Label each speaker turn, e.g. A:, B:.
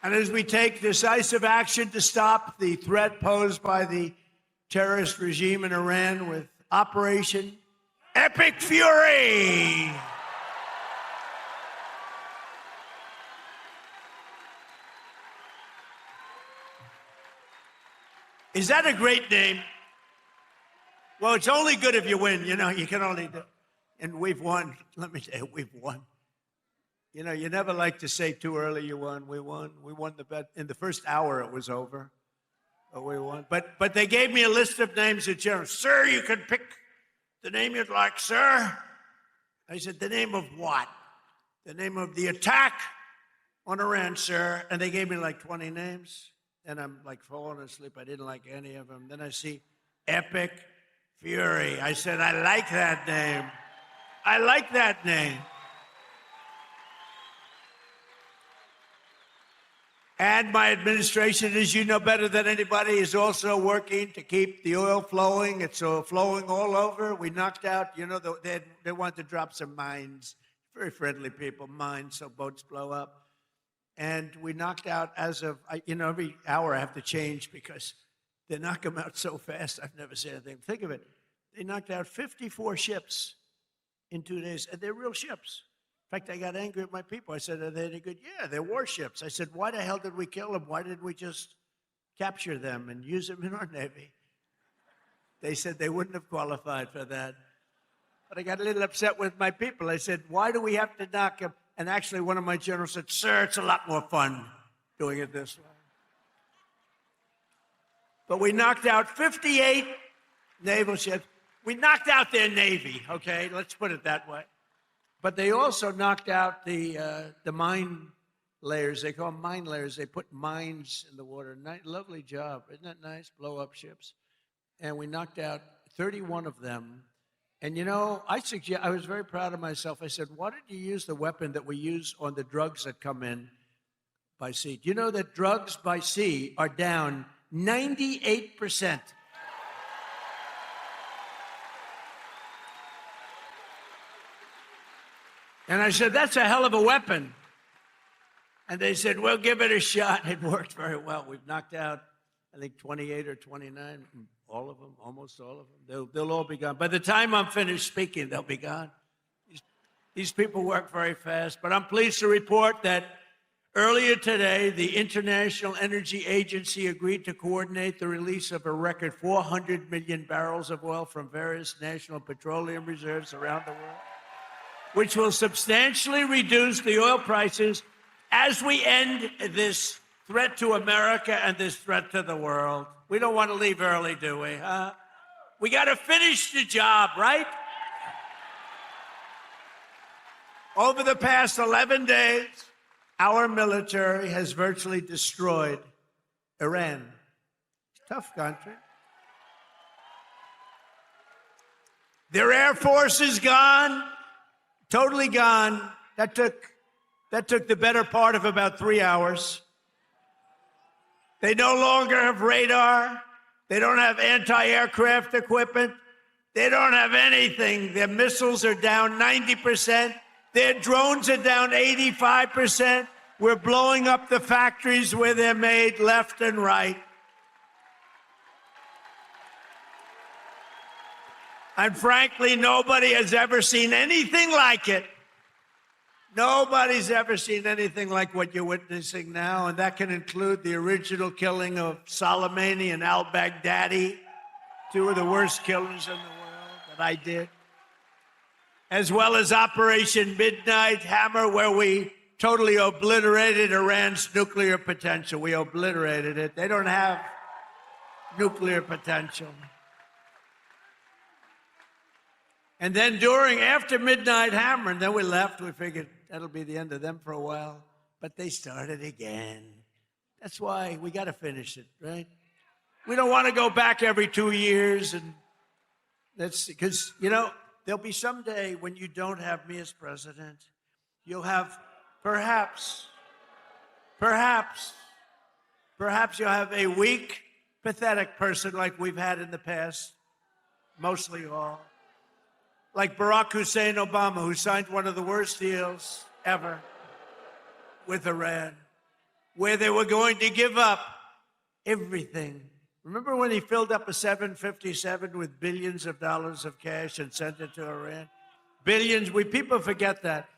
A: And as we take decisive action to stop the threat posed by the terrorist regime in Iran with Operation Epic Fury. Is that a great name? Well, it's only good if you win. You know, you can only do. And we've won. Let me tell you, we've won. You know, you never like to say too early you won. We won. We won the bet. In the first hour, it was over. But we won. But they gave me a list of names of generals. Sir, you can pick the name you'd like, sir. I said, the name of what? The name of the attack on Iran, sir. And they gave me like 20 names. And I'm like falling asleep. I didn't like any of them. Then I see Epic Fury. I said, I like that name. I like that name. And my administration, as you know better than anybody, is also working to keep the oil flowing. It's flowing all over. We knocked out, you know, they want to drop some mines. Very friendly people, mines, so boats blow up. And we knocked out as of, you know, every hour I have to change because they knock them out so fast. I've never seen anything. Think of it. They knocked out 54 ships in 2 days, and they're real ships. In fact, I got angry at my people. I said, are they any good? Yeah, they're warships. I said, why the hell did we kill them? Why didn't we just capture them and use them in our Navy? They said they wouldn't have qualified for that. But I got a little upset with my people. I said, why do we have to knock them? And actually, one of my generals said, sir, it's a lot more fun doing it this way. But we knocked out 58 naval ships. We knocked out their Navy, okay? Let's put it that way. But they also knocked out the mine layers. They call them mine layers. They put mines in the water. Lovely job. Isn't that nice? Blow up ships. And we knocked out 31 of them. And, you know, I was very proud of myself. I said, why did you use the weapon that we use on the drugs that come in by sea? Do you know that drugs by sea are down 98%? And I said, that's a hell of a weapon. And they said, well, give it a shot. It worked very well. We've knocked out, I think, 28 or 29. All of them, almost all of them. They'll all be gone. By the time I'm finished speaking, they'll be gone. These people work very fast. But I'm pleased to report that earlier today, the International Energy Agency agreed to coordinate the release of a record 400 million barrels of oil from various national petroleum reserves around the world, which will substantially reduce the oil prices as we end this threat to America and this threat to the world. We don't want to leave early, do we? We got to finish the job, right? Over the past 11 days, our military has virtually destroyed Iran. Tough country. Their Air Force is gone, totally gone. That took the better part of about 3 hours. They no longer have radar. They don't have anti-aircraft equipment. They don't have anything. Their missiles are down 90%. Their drones are down 85%. We're blowing up the factories where they're made left and right. And frankly, nobody has ever seen anything like it. Nobody's ever seen anything like what you're witnessing now, and that can include the original killing of Soleimani and al-Baghdadi, two of the worst killers in the world that I did, as well as Operation Midnight Hammer, where we totally obliterated Iran's nuclear potential. We obliterated it. They don't have nuclear potential. And then after Midnight Hammer, and then we left, we figured that'll be the end of them for a while. But they started again. That's why we got to finish it, right? We don't want to go back every 2 years. And that's because, you know, there'll be some day when you don't have me as president. You'll have perhaps you'll have a weak, pathetic person like we've had in the past, mostly all. Like Barack Hussein Obama, who signed one of the worst deals ever with Iran. where they were going to give up everything. Remember when he filled up a 757 with billions of dollars of cash and sent it to Iran? Billions. People forget that.